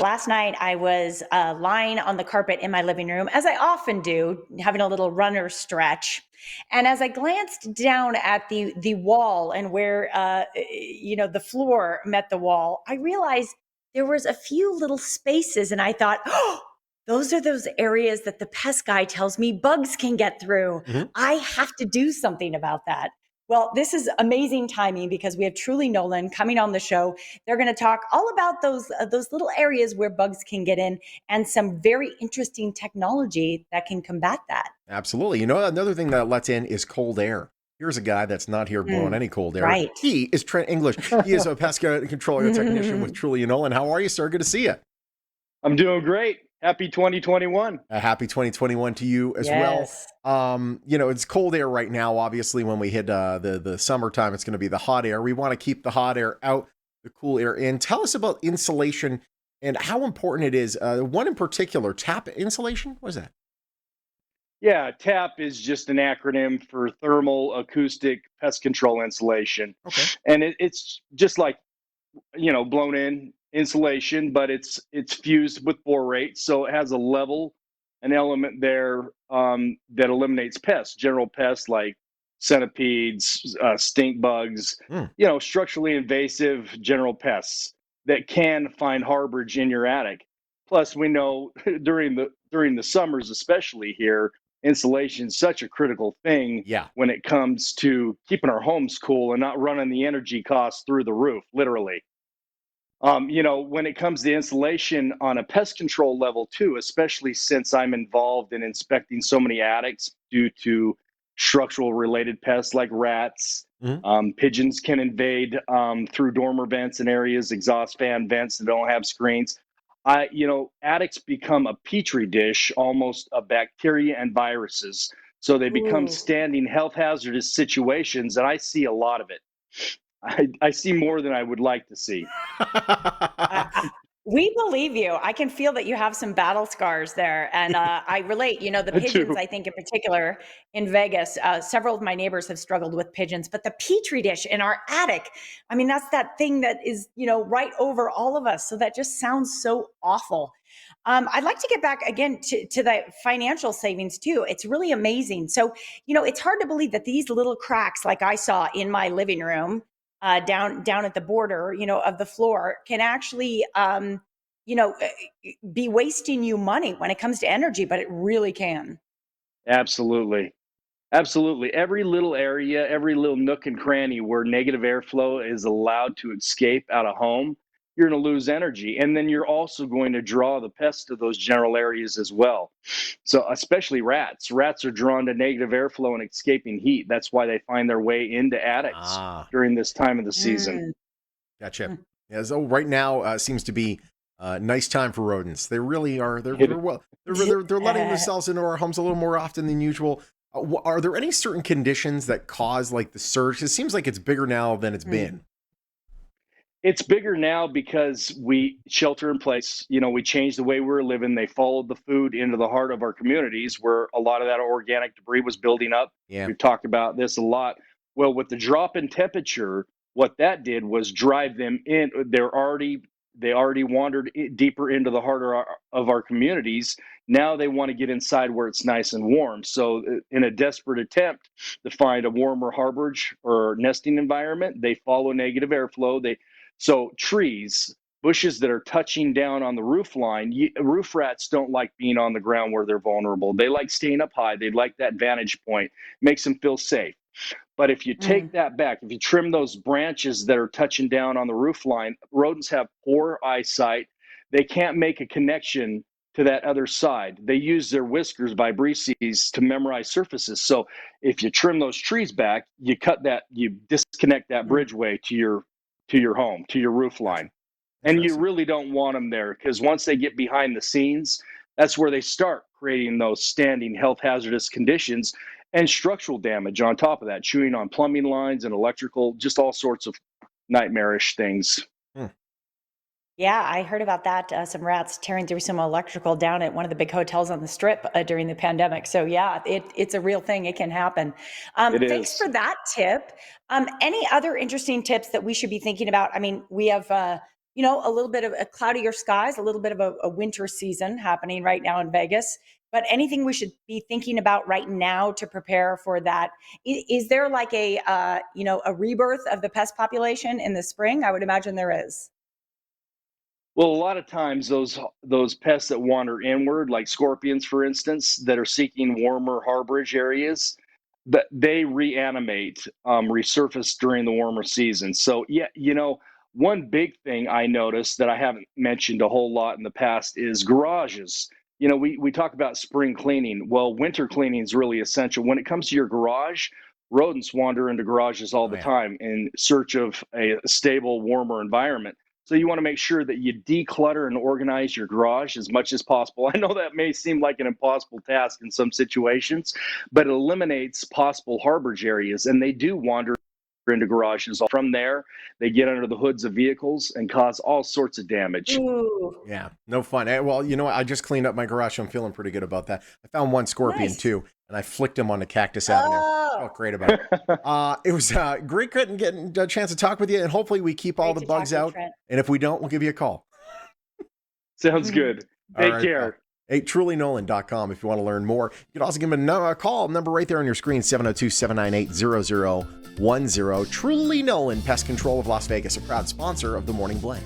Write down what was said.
Last night I was lying on the carpet in my living room, as I often do, having a little runner stretch. And as I glanced down at the wall and where the floor met the wall, I realized there was a few little spaces, and I thought, oh, those are those areas that the pest guy tells me bugs can get through. Mhm. I have to do something about that. Well, this is amazing timing because we have Truly Nolan coming on the show. They're going to talk all about those little areas where bugs can get in and some very interesting technology that can combat that. Absolutely. You know, another thing that lets in is cold air. Here's a guy that's not here blowing Mm, any cold air. right. He is Trent English. He is a pest control technician with Truly Nolan. How are you, sir? Good to see you. I'm doing great. Happy 2021. A happy 2021 to you as well. Yes. It's cold air right now. Obviously, when we hit the summertime, it's going to be the hot air. We want to keep the hot air out, the cool air in. Tell us about insulation and how important it is. One in particular, tap insulation. What is that? Yeah, TAP is just an acronym for thermal acoustic pest control insulation. Okay. And it's just like, blown in insulation, but it's fused with borate. So it has a level, an element there that eliminates pests, general pests like centipedes, stink bugs, Hmm. structurally invasive general pests that can find harborage in your attic. Plus, we know during the summers, especially here, insulation is such a critical thing Yeah. when it comes to keeping our homes cool and not running the energy costs through the roof, literally. When it comes to insulation on a pest control level too, especially since I'm involved in inspecting so many attics due to structural related pests like rats. Mhm. Pigeons can invade through dormer vents and areas, exhaust fan vents that don't have screens. Attics become a petri dish, almost of bacteria and viruses. So they become Ooh. standing health hazardous situations, and I see a lot of it. I see more than I would like to see. I, we believe you. I can feel that you have some battle scars there. And I relate, the I pigeons, do. I think in particular in Vegas, several of my neighbors have struggled with pigeons, but the petri dish in our attic, I mean, that's that thing that is, right over all of us. So that just sounds so awful. I'd like to get back again to the financial savings too. It's really amazing. So, it's hard to believe that these little cracks, like I saw in my living room, down at the border, of the floor, can actually, be wasting you money when it comes to energy, but it really can. Absolutely. Absolutely. Every little area, every little nook and cranny where negative airflow is allowed to escape out of home, you're going to lose energy. And then you're also going to draw the pests to those general areas as well. So, especially rats. Rats are drawn to negative airflow and escaping heat. That's why they find their way into attics Ah, during this time of the season. Mm. gotcha. Mm. Yeah, so right now seems to be a nice time for rodents. They really are. They're It, well. They're letting themselves into our homes a little more often than usual. Are there any certain conditions that cause like the surge? It seems like it's bigger now than it's Mm. been. it's bigger now because we shelter in place. We changed the way we were living. They followed the food into the heart of our communities where a lot of that organic debris was building up. Yeah. We've talked about this a lot. Well, with the drop in temperature, what that did was drive them in. They already wandered deeper into the heart of our communities. Now they want to get inside where it's nice and warm. So, in a desperate attempt to find a warmer harborage or nesting environment, they follow negative airflow. So trees, bushes that are touching down on the roof line, roof rats don't like being on the ground where they're vulnerable. They like staying up high. They like that vantage point, makes them feel safe. But if you take Mm. that back, if you trim those branches that are touching down on the roof line, rodents have poor eyesight. They can't make a connection to that other side. They use their whiskers, vibrisses, to memorize surfaces. So if you trim those trees back, you disconnect that Mm. bridgeway to your home, to your roof Gotcha. line. And you Interesting. really don't want them there because once they get behind the scenes, that's where they start creating those standing health hazardous conditions and structural damage on top of that, chewing on plumbing lines and electrical, just all sorts of nightmarish things. Hmm. Yeah, I heard about that. Some rats tearing through some electrical down at one of the big hotels on the strip during the pandemic. So yeah, it's a real thing. It can happen. It Thanks for is. that tip. Any other interesting tips that we should be thinking about? I mean, we have a little bit of a cloudier skies, a little bit of a winter season happening right now in Vegas. But anything we should be thinking about right now to prepare for that? Is there like a rebirth of the pest population in the spring? I would imagine there is. Well, a lot of times those pests that wander inward, like scorpions, for instance, that are seeking warmer harborage areas, that they reanimate, resurface during the warmer seasons. So yeah, one big thing I noticed that I haven't mentioned a whole lot in the past is garages. We talk about spring cleaning. Well, winter cleaning is really essential. When it comes to your garage, rodents wander into garages all Oh the yeah. time in search of a stable, warmer environment. So you want to make sure that you declutter and organize your garage as much as possible. I know that may seem like an impossible task in some situations, but it eliminates possible harborage areas, and they do wander into garages. From there, they get under the hoods of vehicles and cause all sorts of damage. Ooh, Yeah, no fun. Well, you know what? I just cleaned up my garage. So I'm feeling pretty good about that. I found one scorpion nice. too, and I flicked him onto Cactus Avenue. Oh, Felt great about it. It was great getting a chance to talk with you, and hopefully we keep all great the to talk bugs to you, out. Trent. And if we don't, we'll give you a call. Sounds good. All Take right, pal. care. Hey, trulynolan.com if you want to learn more. You can also give him a call. Number right there on your screen, 702-798-0010. Truly Nolan, Pest Control of Las Vegas, a proud sponsor of the Morning Blend.